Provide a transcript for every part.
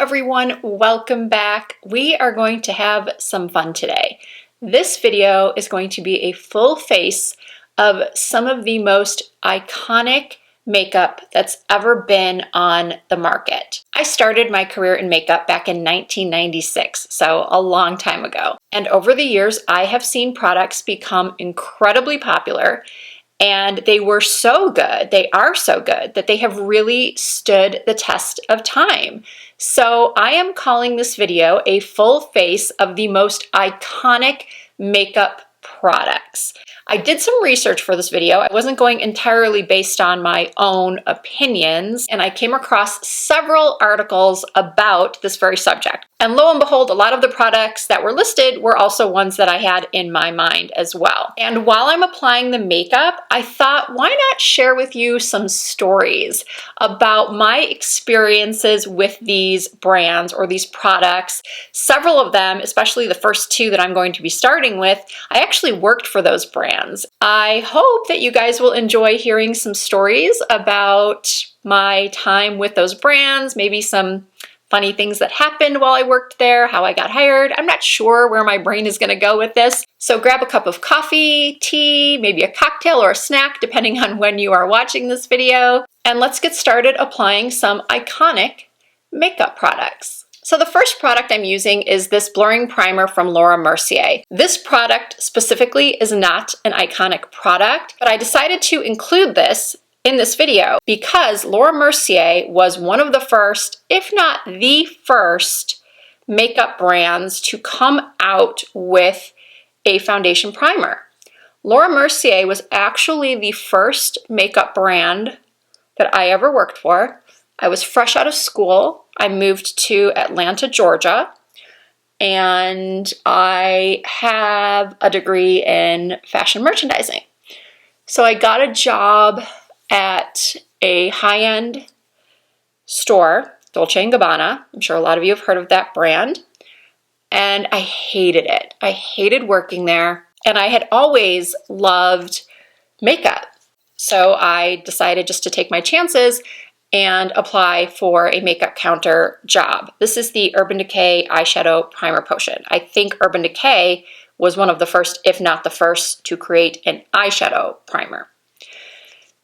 everyone, welcome back. We are going to have some fun today. This video is going to be a full face of some of the most iconic makeup that's ever been on the market. I started my career in makeup back in 1996, so a long time ago. And over the years, I have seen products become incredibly popular, and they were so good, they are so good, that they have really stood the test of time. So I am calling this video a full face of the most iconic makeup products. I did some research for this video. I wasn't going entirely based on my own opinions, and I came across several articles about this very subject. And lo and behold, a lot of the products that were listed were also ones that I had in my mind as well. And while I'm applying the makeup, I thought, why not share with you some stories about my experiences with these brands or these products. Several of them, especially the first two that I'm going to be starting with, I actually worked for those brands. I hope that you guys will enjoy hearing some stories about my time with those brands, maybe some funny things that happened while I worked there, how I got hired. I'm not sure where my brain is going to go with this. So grab a cup of coffee, tea, maybe a cocktail or a snack, depending on when you are watching this video. And let's get started applying some iconic makeup products. So the first product I'm using is this blurring primer from Laura Mercier. This product specifically is not an iconic product, but I decided to include this in this video because Laura Mercier was one of the first, if not the first, makeup brands to come out with a foundation primer. Laura Mercier was actually the first makeup brand that I ever worked for. I was fresh out of school. I moved to Atlanta, Georgia, and I have a degree in fashion merchandising. So I got a job at a high-end store, Dolce & Gabbana. I'm sure a lot of you have heard of that brand. And I hated it. I hated working there. And I had always loved makeup. So I decided just to take my chances and apply for a makeup counter job. This is the Urban Decay Eyeshadow Primer Potion. I think Urban Decay was one of the first, if not the first, to create an eyeshadow primer.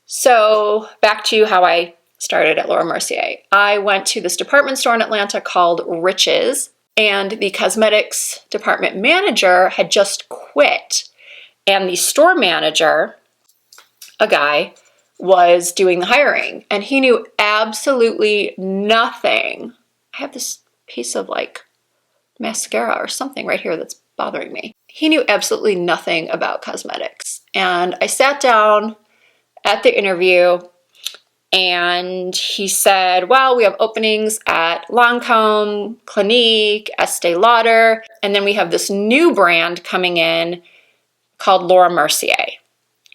So back to how I started at Laura Mercier. I went to this department store in Atlanta called Riches, and the cosmetics department manager had just quit. And the store manager, a guy, was doing the hiring, and he knew absolutely nothing. I have this piece of like mascara or something right here that's bothering me. He knew absolutely nothing about cosmetics. And I sat down at the interview, and he said, well, we have openings at Lancome, Clinique, Estee Lauder, and then we have this new brand coming in called Laura Mercier.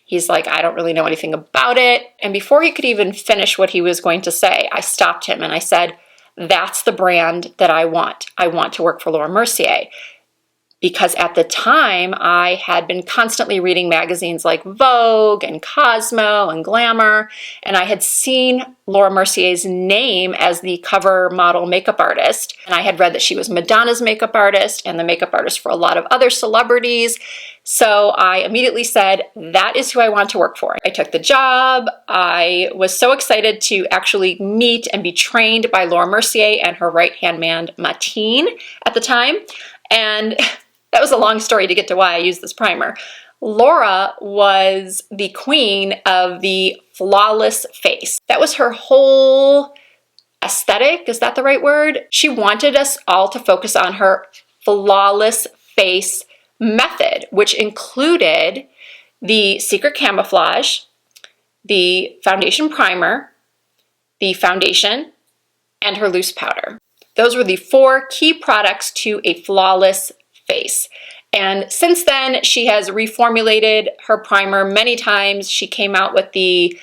He's like, I don't really know anything about it. And before he could even finish what he was going to say, I stopped him and I said, that's the brand that I want. I want to work for Laura Mercier. Because at the time, I had been constantly reading magazines like Vogue and Cosmo and Glamour, and I had seen Laura Mercier's name as the cover model makeup artist, and I had read that she was Madonna's makeup artist and the makeup artist for a lot of other celebrities. So I immediately said, that is who I want to work for. I took the job. I was so excited to actually meet and be trained by Laura Mercier and her right-hand man, Mateen, at the time. And that was a long story to get to why I used this primer. Laura was the queen of the flawless face. That was her whole aesthetic. Is that the right word? She wanted us all to focus on her flawless face method, which included the secret camouflage, the foundation primer, the foundation, and her loose powder. Those were the 4 key products to a flawless face. And since then, she has reformulated her primer many times. She came out with the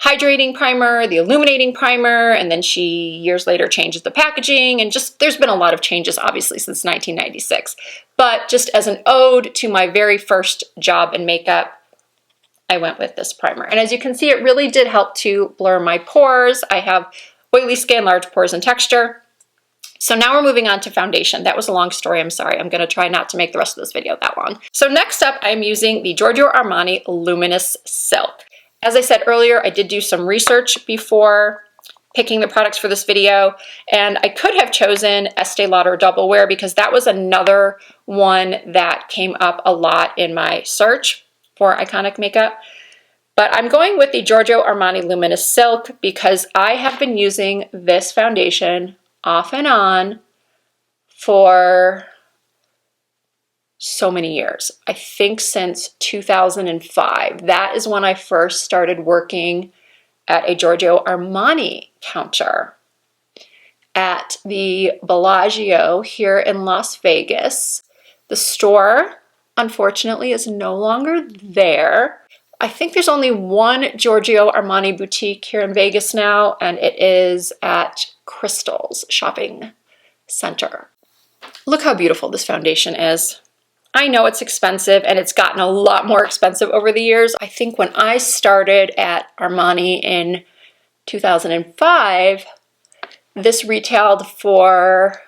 hydrating primer, the illuminating primer, and then she years later changes the packaging, and just there's been a lot of changes obviously since 1996. But just as an ode to my very first job in makeup, I went with this primer. And as you can see, it really did help to blur my pores. I have oily skin, large pores and texture. So now we're moving on to foundation. That was a long story, I'm sorry. I'm gonna try not to make the rest of this video that long. So next up, I'm using the Giorgio Armani Luminous Silk. As I said earlier, I did do some research before picking the products for this video, and I could have chosen Estee Lauder Double Wear because that was another one that came up a lot in my search for iconic makeup. But I'm going with the Giorgio Armani Luminous Silk because I have been using this foundation off and on for so many years. I think since 2005. That is when I first started working at a Giorgio Armani counter at the Bellagio here in Las Vegas. The store, unfortunately, is no longer there. I think there's only one Giorgio Armani boutique here in Vegas now, and it is at Crystal's Shopping Center. Look how beautiful this foundation is. I know it's expensive, and it's gotten a lot more expensive over the years. I think when I started at Armani in 2005, this retailed for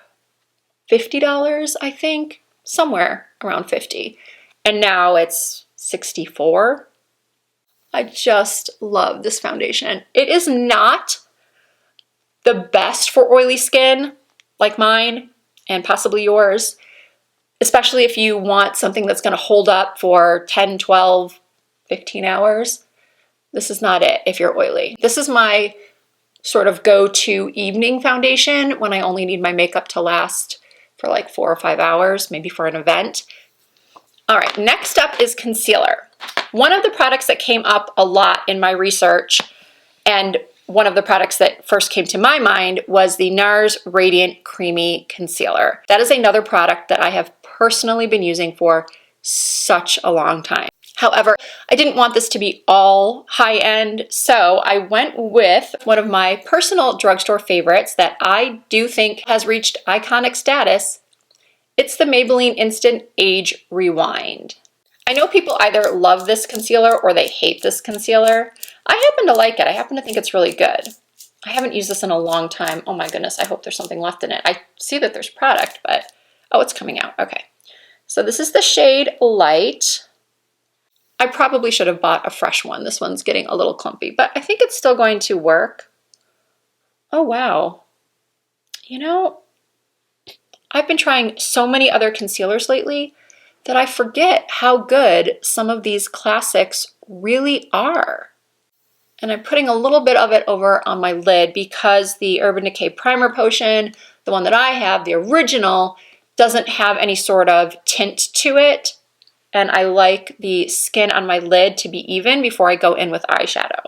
$50, I think, somewhere around 50. And now it's 64. I just love this foundation. It is not the best for oily skin like mine and possibly yours, especially if you want something that's going to hold up for 10, 12, 15 hours. This is not it if you're oily. This is my sort of go-to evening foundation when I only need my makeup to last for like 4 or 5 hours, maybe for an event. All right, next up is concealer. One of the products that came up a lot in my research, and one of the products that first came to my mind, was the NARS Radiant Creamy Concealer. That is another product that I have personally been using for such a long time. However, I didn't want this to be all high-end, so I went with one of my personal drugstore favorites that I do think has reached iconic status. It's the Maybelline Instant Age Rewind. I know people either love this concealer or they hate this concealer. I happen to like it. I happen to think it's really good. I haven't used this in a long time. Oh my goodness, I hope there's something left in it. I see that there's product, but oh, it's coming out. Okay. So this is the shade Light. I probably should have bought a fresh one. This one's getting a little clumpy, but I think it's still going to work. Oh, wow. You know, I've been trying so many other concealers lately that I forget how good some of these classics really are. And I'm putting a little bit of it over on my lid because the Urban Decay Primer Potion, the one that I have, the original, doesn't have any sort of tint to it. And I like the skin on my lid to be even before I go in with eyeshadow.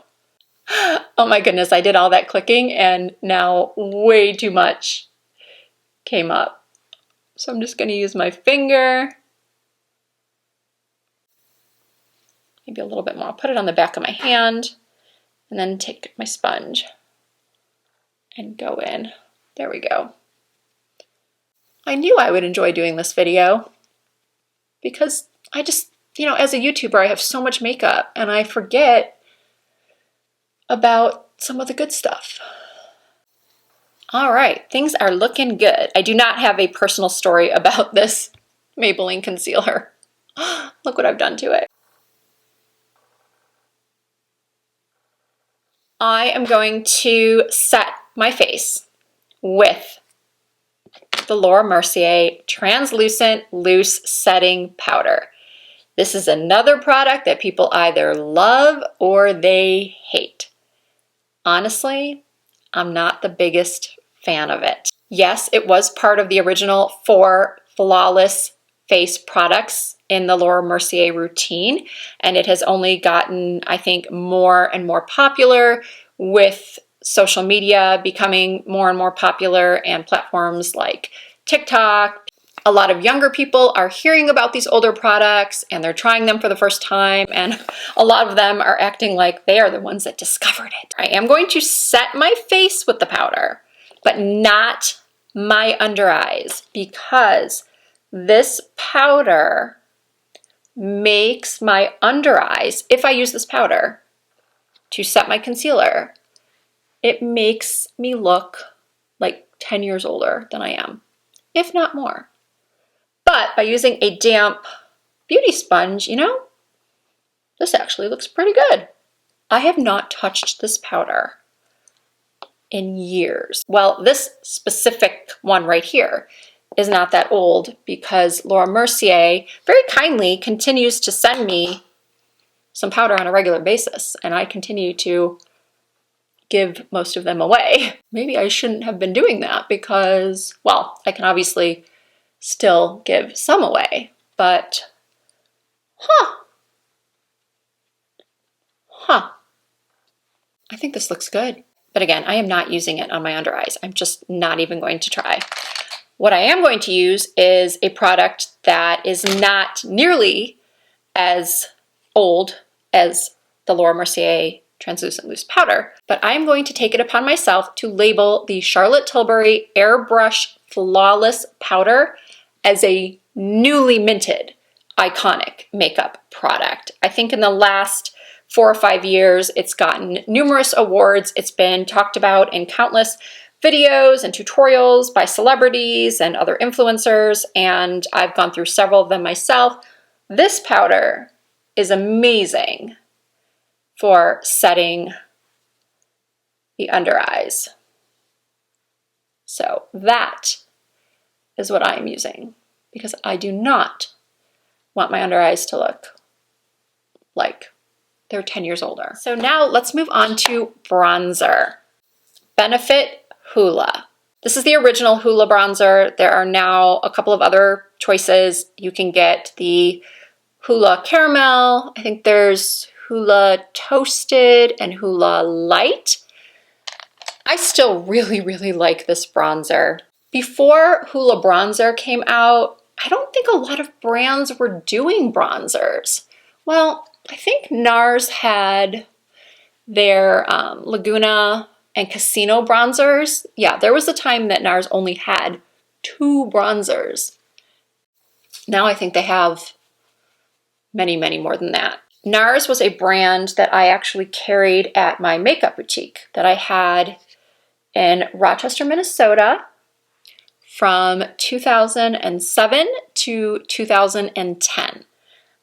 Oh my goodness, I did all that clicking and now way too much came up. So I'm just going to use my finger. Maybe a little bit more. I'll put it on the back of my hand and then take my sponge and go in. There we go. I knew I would enjoy doing this video because I just, you know, as a YouTuber, I have so much makeup and I forget about some of the good stuff. All right, things are looking good. I do not have a personal story about this Maybelline concealer. Look what I've done to it. I am going to set my face with the Laura Mercier Translucent Loose Setting Powder. This is another product that people either love or they hate. Honestly, I'm not the biggest fan of it. Yes, it was part of the original 4 flawless face products in the Laura Mercier routine, and it has only gotten, I think, more and more popular with social media becoming more and more popular and platforms like TikTok. A lot of younger people are hearing about these older products and they're trying them for the first time, and a lot of them are acting like they are the ones that discovered it. I am going to set my face with the powder, but not my under eyes, because this powder makes my under eyes, if I use this powder to set my concealer, it makes me look like 10 years older than I am, if not more. But by using a damp beauty sponge, you know, this actually looks pretty good. I have not touched this powder in years. Well, this specific one right here is not that old because Laura Mercier very kindly continues to send me some powder on a regular basis, and I continue to give most of them away. Maybe I shouldn't have been doing that because, well, I can obviously still give some away, but I think this looks good. But again, I am not using it on my under eyes. I'm just not even going to try. What I am going to use is a product that is not nearly as old as the Laura Mercier Translucent Loose Powder, but I'm going to take it upon myself to label the Charlotte Tilbury Airbrush Flawless Powder as a newly minted iconic makeup product. I think in the last 4 or 5 years, it's gotten numerous awards. It's been talked about in countless videos and tutorials by celebrities and other influencers, and I've gone through several of them myself. This powder is amazing for setting the under eyes. So that is what I am using because I do not want my under eyes to look like they're 10 years older. So now let's move on to bronzer. Benefit Hoola. This is the original Hoola bronzer. There are now a couple of other choices. You can get the Hoola Caramel. I think there's Hoola Toasted and Hoola Light. I still really like this bronzer. Before Hoola bronzer came out, I don't think a lot of brands were doing bronzers. Well, I think NARS had their Laguna and Casino bronzers. Yeah, there was a time that NARS only had 2 bronzers. Now I think they have many more than that. NARS was a brand that I actually carried at my makeup boutique that I had in Rochester, Minnesota from 2007 to 2010.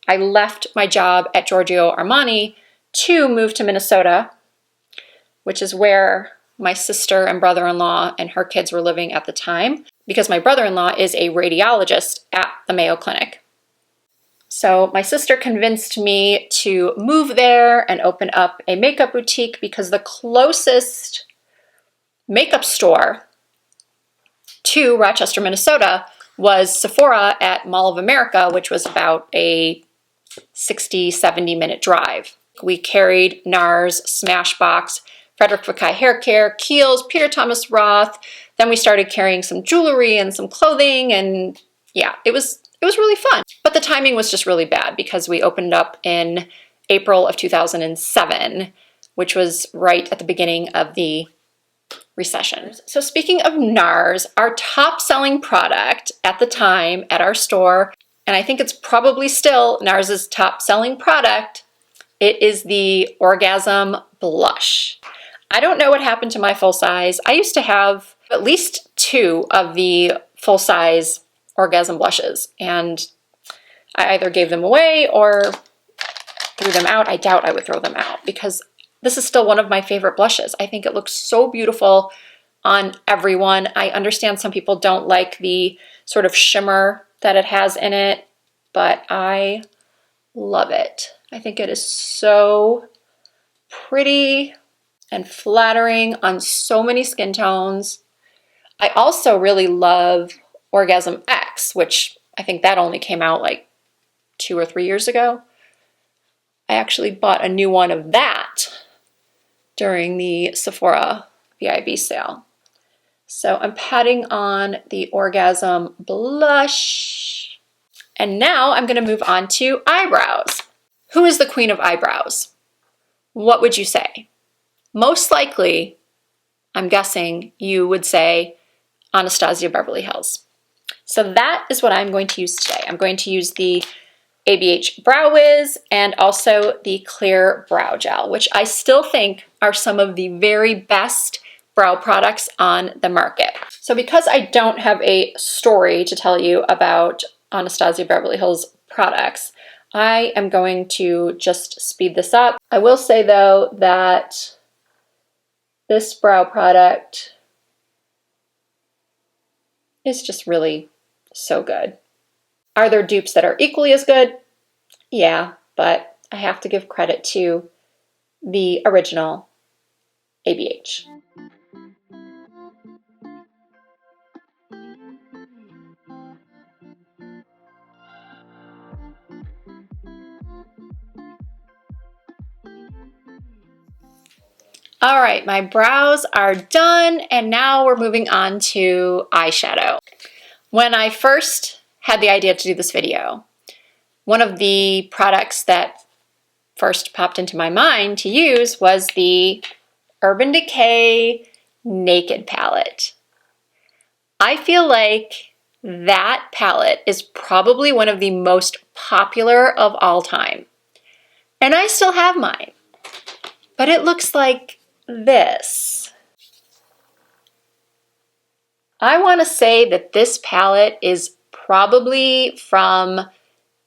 I left my job at Giorgio Armani to move to Minnesota, which is where my sister and brother-in-law and her kids were living at the time, because my brother-in-law is a radiologist at the Mayo Clinic. So my sister convinced me to move there and open up a makeup boutique because the closest makeup store to Rochester, Minnesota was Sephora at Mall of America, which was about a 60-70 minute drive. We carried NARS, Smashbox, Frederick Fekkai Hair Care, Kiehl's, Peter Thomas Roth. Then we started carrying some jewelry and some clothing, and yeah, it was really fun. But the timing was just really bad because we opened up in April of 2007, which was right at the beginning of the recession. So speaking of NARS, our top selling product at the time at our store, and I think it's probably still NARS's top selling product, it is the Orgasm Blush. I don't know what happened to my full size. I used to have at least 2 of the full size Orgasm blushes, and I either gave them away or threw them out. I doubt I would throw them out because this is still one of my favorite blushes. I think it looks so beautiful on everyone. I understand some people don't like the sort of shimmer that it has in it, but I love it. I think it is so pretty and flattering on so many skin tones. I also really love Orgasm X, which I think that only came out like 2 or 3 years ago. I actually bought a new one of that during the Sephora VIB sale. So I'm patting on the Orgasm Blush. And now I'm going to move on to eyebrows. Who is the queen of eyebrows? What would you say? Most likely, I'm guessing you would say Anastasia Beverly Hills. So that is what I'm going to use today. I'm going to use the ABH Brow Wiz and also the Clear Brow Gel, which I still think are some of the very best brow products on the market. So because I don't have a story to tell you about Anastasia Beverly Hills products, I am going to just speed this up. I will say though that this brow product is just really so good. Are there dupes that are equally as good? Yeah, but I have to give credit to the original ABH. All right, my brows are done, and now we're moving on to eyeshadow. When I first had the idea to do this video, one of the products that first popped into my mind to use was the Urban Decay Naked palette. I feel like that palette is probably one of the most popular of all time. And I still have mine, but it looks like this. I want to say that this palette is probably from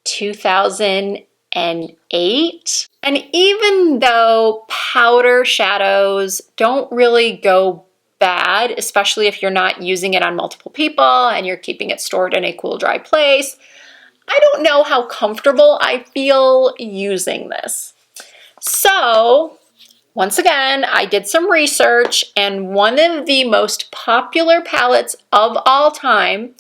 2008. And even though powder shadows don't really go bad, especially if you're not using it on multiple people and you're keeping it stored in a cool, dry place, I don't know how comfortable I feel using this. So once again, I did some research, and one of the most popular palettes of all time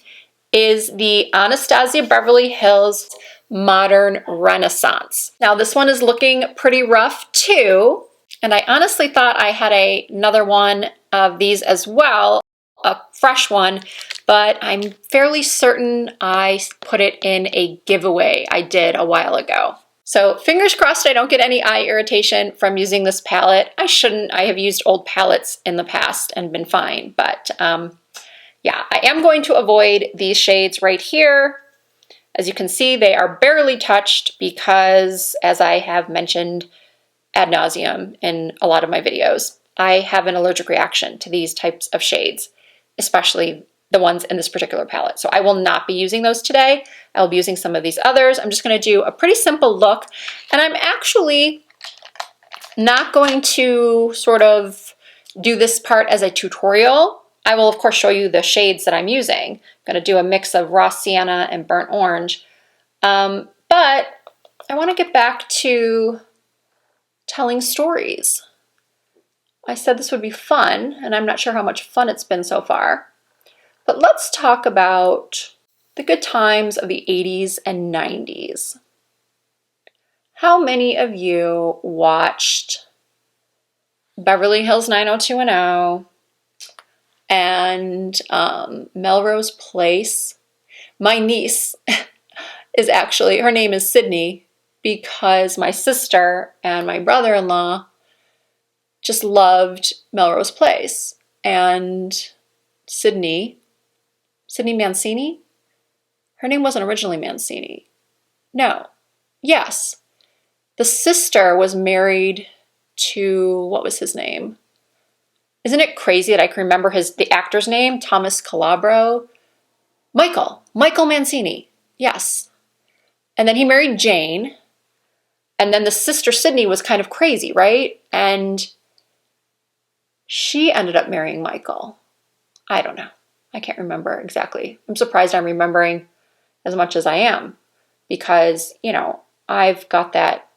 is the Anastasia Beverly Hills Modern Renaissance. Now this one is looking pretty rough too, and I honestly thought I had another one of these as well, a fresh one, but I'm fairly certain I put it in a giveaway I did a while ago. So fingers crossed I don't get any eye irritation from using this palette. I shouldn't. I have used old palettes in the past and been fine, but yeah, I am going to avoid these shades right here. As you can see, they are barely touched because, as I have mentioned ad nauseum in a lot of my videos, I have an allergic reaction to these types of shades, especially the ones in this particular palette. So I will not be using those today. I will be using some of these others. I'm just going to do a pretty simple look, and I'm actually not going to sort of do this part as a tutorial. I will of course show you the shades that I'm using. I'm going to do a mix of raw sienna and burnt orange. But I want to get back to telling stories. I said this would be fun, and I'm not sure how much fun it's been so far. But let's talk about the good times of the 80s and 90s. How many of you watched Beverly Hills 90210 and Melrose Place? My niece is actually, her name is Sydney, because my sister and my brother-in-law just loved Melrose Place. And Sydney Mancini? Her name wasn't originally Mancini. No. Yes. The sister was married to, what was his name? Isn't it crazy that I can remember the actor's name? Thomas Calabro? Michael Mancini. Yes. And then he married Jane. And then the sister Sydney was kind of crazy, right? And she ended up marrying Michael. I don't know. I can't remember exactly. I'm surprised I'm remembering as much as I am because, you know, I've got that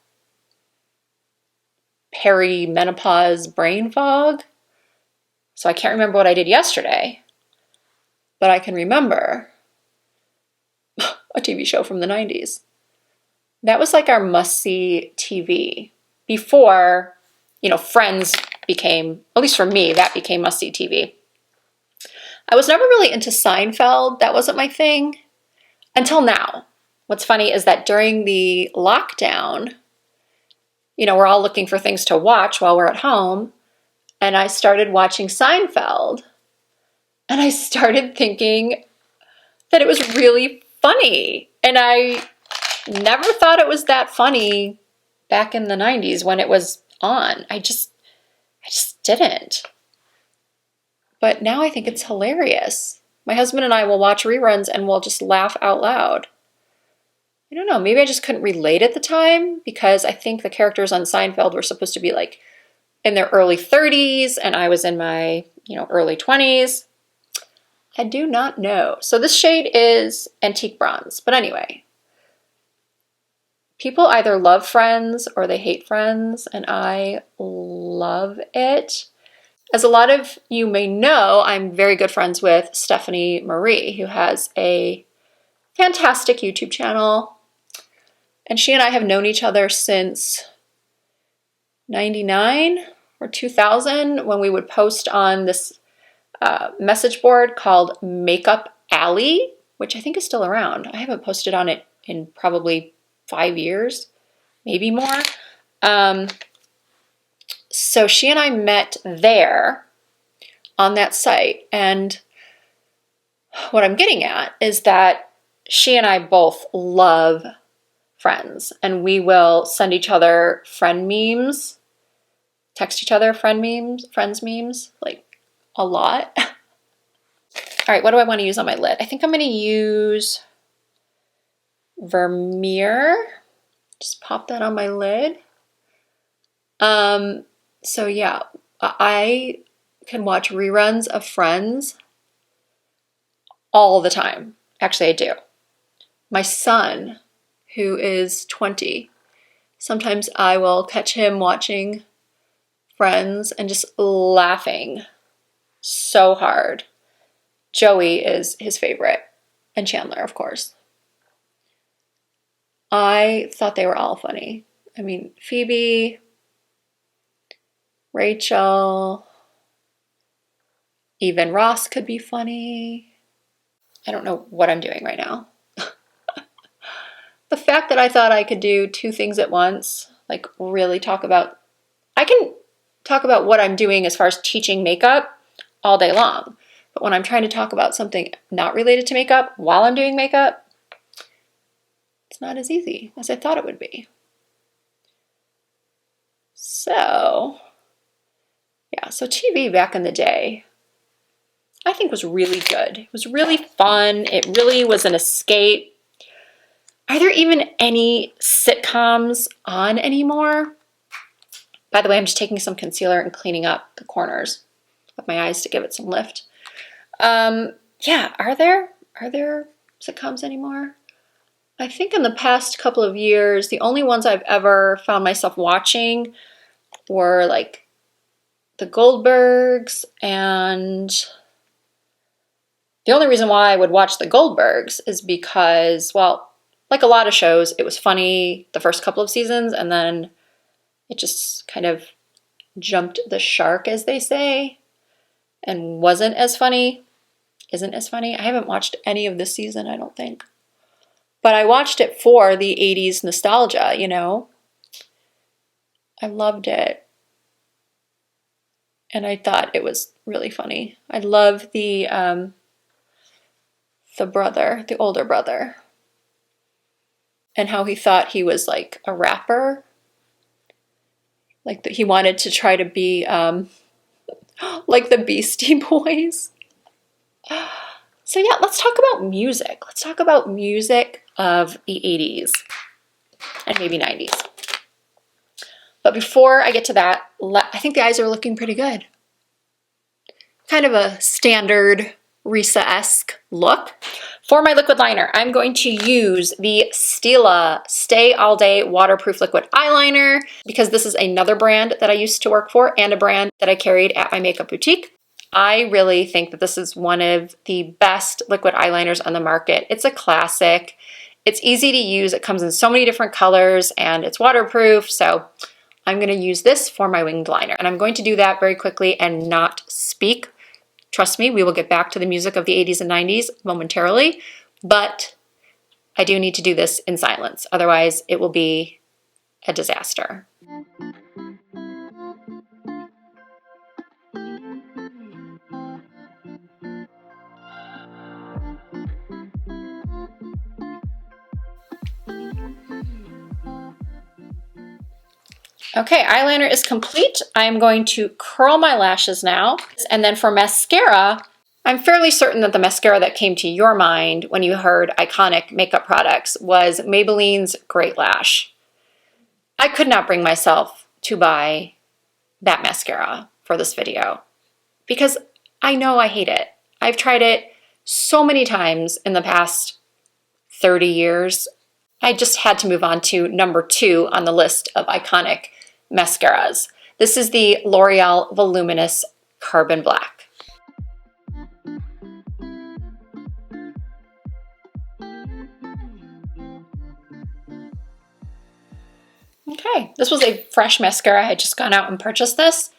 perimenopause brain fog. So I can't remember what I did yesterday, but I can remember a TV show from the 90s. That was like our must-see TV before, you know, Friends became, at least for me, that became must-see TV. I was never really into Seinfeld. That wasn't my thing until now. What's funny is that during the lockdown, you know, we're all looking for things to watch while we're at home, and I started watching Seinfeld, and I started thinking that it was really funny, and I never thought it was that funny back in the 90s when it was on. I just didn't. But now I think it's hilarious. My husband and I will watch reruns and we'll just laugh out loud. I don't know, maybe I just couldn't relate at the time because I think the characters on Seinfeld were supposed to be like in their early 30s and I was in my, early 20s. I do not know. So this shade is Antique Bronze. But anyway, people either love Friends or they hate Friends, and I love it. As a lot of you may know, I'm very good friends with Stephanie Marie, who has a fantastic YouTube channel. And she and I have known each other since 99 or 2000 when we would post on this message board called Makeup Alley, which I think is still around. I haven't posted on it in probably 5 years, maybe more. So she and I met there on that site. And what I'm getting at is that she and I both love Friends, and we will send each other friend memes, text each other friends memes, like a lot. All right, what do I want to use on my lid? I think I'm going to use Vermeer. Just pop that on my lid. So yeah, I can watch reruns of Friends all the time. Actually, I do. My son, who is 20, sometimes I will catch him watching Friends and just laughing so hard. Joey is his favorite, and Chandler, of course. I thought they were all funny. I mean, Phoebe, Rachel, even Ross could be funny. I don't know what I'm doing right now. The fact that I thought I could do two things at once, like really I can talk about what I'm doing as far as teaching makeup all day long. But when I'm trying to talk about something not related to makeup while I'm doing makeup, it's not as easy as I thought it would be. So, yeah, so TV back in the day, I think was really good. It was really fun. It really was an escape. Are there even any sitcoms on anymore? By the way, I'm just taking some concealer and cleaning up the corners of my eyes to give it some lift. Yeah, are there sitcoms anymore? I think in the past couple of years, the only ones I've ever found myself watching were like the Goldbergs, and the only reason why I would watch the Goldbergs is because, well, like a lot of shows, it was funny the first couple of seasons, and then it just kind of jumped the shark, as they say, and isn't as funny. I haven't watched any of this season, I don't think. But I watched it for the 80s nostalgia, I loved it. And I thought it was really funny. I love the older brother, and how he thought he was like a rapper. Like that he wanted to try to be like the Beastie Boys. So yeah, let's talk about music. Let's talk about music of the 80s and maybe 90s. But before I get to that, I think the eyes are looking pretty good. Kind of a standard Risa-esque look. For my liquid liner, I'm going to use the Stila Stay All Day Waterproof Liquid Eyeliner because this is another brand that I used to work for and a brand that I carried at my makeup boutique. I really think that this is one of the best liquid eyeliners on the market. It's a classic. It's easy to use. It comes in so many different colors and it's waterproof. So I'm going to use this for my winged liner. And I'm going to do that very quickly and not speak. Trust me, we will get back to the music of the 80s and 90s momentarily, but I do need to do this in silence. Otherwise, it will be a disaster. Okay, eyeliner is complete. I'm going to curl my lashes now. And then for mascara, I'm fairly certain that the mascara that came to your mind when you heard iconic makeup products was Maybelline's Great Lash. I could not bring myself to buy that mascara for this video because I know I hate it. I've tried it so many times in the past 30 years. I just had to move on to number 2 on the list of iconic mascaras. This is the L'Oreal Voluminous Carbon Black. Okay, this was a fresh mascara. I had just gone out and purchased this,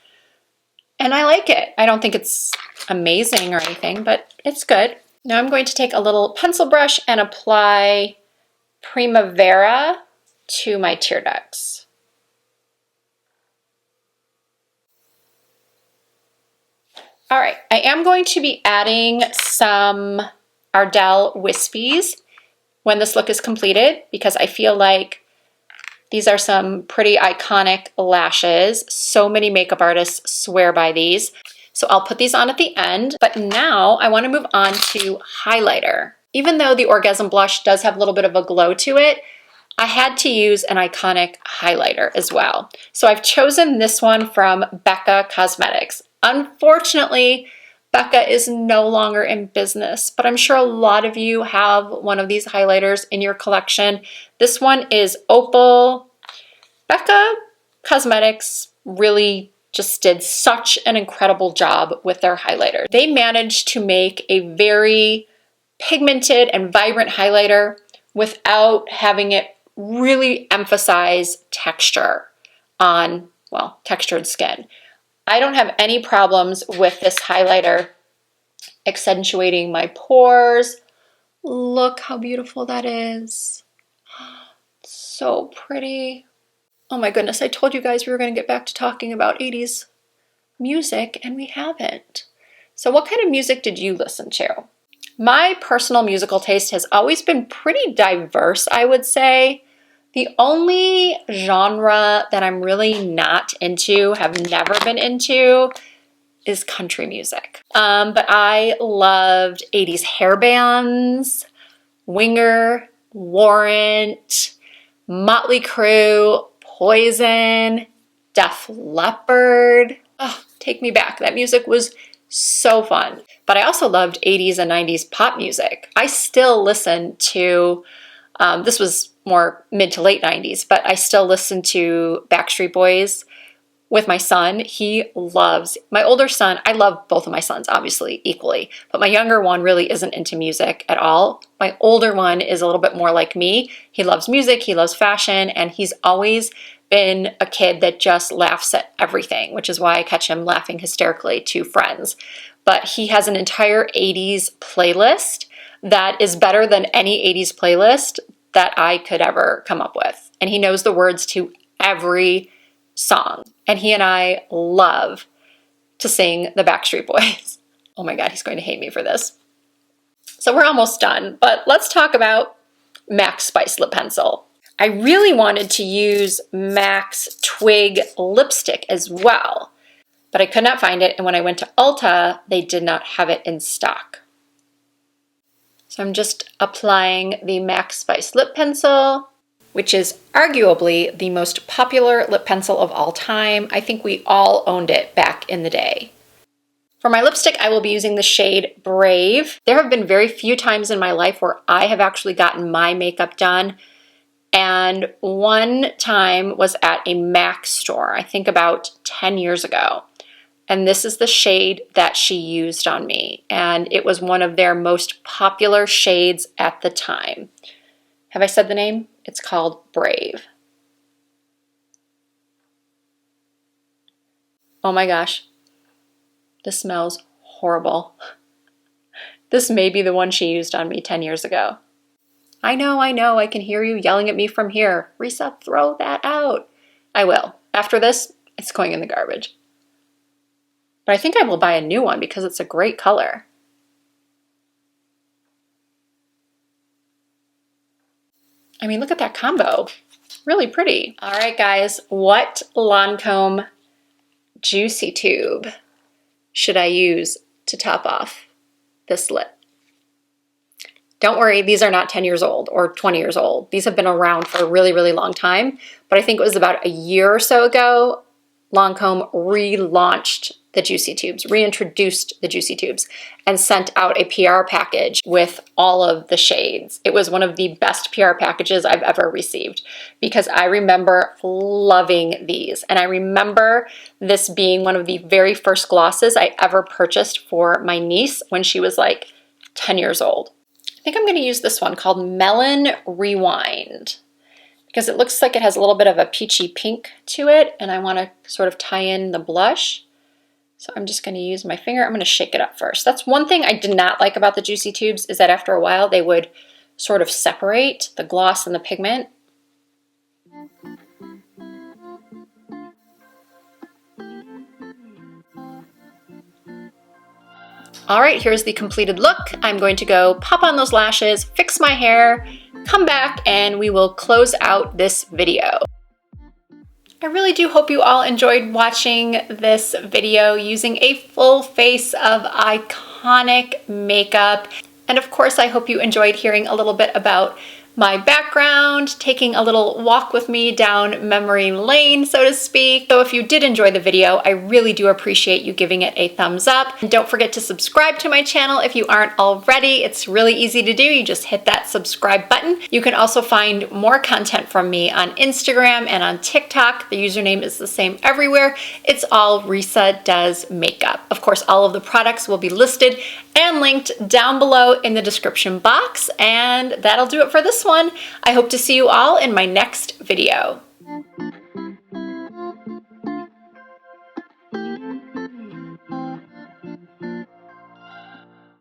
and I like it. I don't think it's amazing or anything, but it's good. Now I'm going to take a little pencil brush and apply Primavera to my tear ducts. All right, I am going to be adding some Ardell Wispies when this look is completed because I feel like these are some pretty iconic lashes. So many makeup artists swear by these. So I'll put these on at the end, but now I want to move on to highlighter. Even though the Orgasm blush does have a little bit of a glow to it, I had to use an iconic highlighter as well. So I've chosen this one from Becca Cosmetics. Unfortunately, Becca is no longer in business, but I'm sure a lot of you have one of these highlighters in your collection. This one is Opal. Becca Cosmetics really just did such an incredible job with their highlighter. They managed to make a very pigmented and vibrant highlighter without having it really emphasize texture on, well, textured skin. I don't have any problems with this highlighter accentuating my pores. Look how beautiful that is. So pretty. Oh my goodness, I told you guys we were going to get back to talking about 80s music, and we haven't. So what kind of music did you listen to? My personal musical taste has always been pretty diverse, I would say. The only genre that I'm really not into, have never been into, is country music. But I loved 80s hair bands, Winger, Warrant, Motley Crue, Poison, Def Leppard. Oh, take me back. That music was so fun. But I also loved 80s and 90s pop music. I still listen to, this was more mid to late 90s, but I still listen to Backstreet Boys with my son. He loves, my older son, I love both of my sons obviously equally, but my younger one really isn't into music at all. My older one is a little bit more like me. He loves music, he loves fashion, and he's always been a kid that just laughs at everything, which is why I catch him laughing hysterically to Friends. But he has an entire 80s playlist that is better than any 80s playlist that I could ever come up with. And he knows the words to every song. And he and I love to sing the Backstreet Boys. Oh my God, he's going to hate me for this. So we're almost done, but let's talk about MAC Spice Lip Pencil. I really wanted to use MAC's Twig lipstick as well, but I could not find it. And when I went to Ulta, they did not have it in stock. So I'm just applying the MAC Spice Lip Pencil, which is arguably the most popular lip pencil of all time. I think we all owned it back in the day. For my lipstick, I will be using the shade Brave. There have been very few times in my life where I have actually gotten my makeup done. And one time was at a MAC store, I think about 10 years ago. And this is the shade that she used on me. And it was one of their most popular shades at the time. Have I said the name? It's called Brave. Oh my gosh. This smells horrible. This may be the one she used on me 10 years ago. I know, I can hear you yelling at me from here. Risa, throw that out. I will. After this, it's going in the garbage. But I think I will buy a new one because it's a great color. I mean, look at that combo. Really pretty. All right, guys, what Lancome Juicy Tube should I use to top off this lip? Don't worry, these are not 10 years old or 20 years old. These have been around for a really, really long time. But I think it was about a year or so ago, Lancome relaunched the Juicy Tubes, reintroduced the Juicy Tubes, and sent out a PR package with all of the shades. It was one of the best PR packages I've ever received because I remember loving these. And I remember this being one of the very first glosses I ever purchased for my niece when she was like 10 years old. I think I'm going to use this one called Melon Rewind because it looks like it has a little bit of a peachy pink to it, and I want to sort of tie in the blush. So I'm just going to use my finger. I'm going to shake it up first. That's one thing I did not like about the Juicy Tubes is that after a while they would sort of separate the gloss and the pigment. All right, here's the completed look. I'm going to go pop on those lashes, fix my hair, come back, and we will close out this video. I really do hope you all enjoyed watching this video using a full face of iconic makeup. And of course, I hope you enjoyed hearing a little bit about my background, taking a little walk with me down memory lane, so to speak. So if you did enjoy the video, I really do appreciate you giving it a thumbs up. And don't forget to subscribe to my channel if you aren't already. It's really easy to do. You just hit that subscribe button. You can also find more content from me on Instagram and on TikTok. The username is the same everywhere. It's all Risa Does Makeup. Of course, all of the products will be listed and linked down below in the description box. And that'll do it for this one. I hope to see you all in my next video.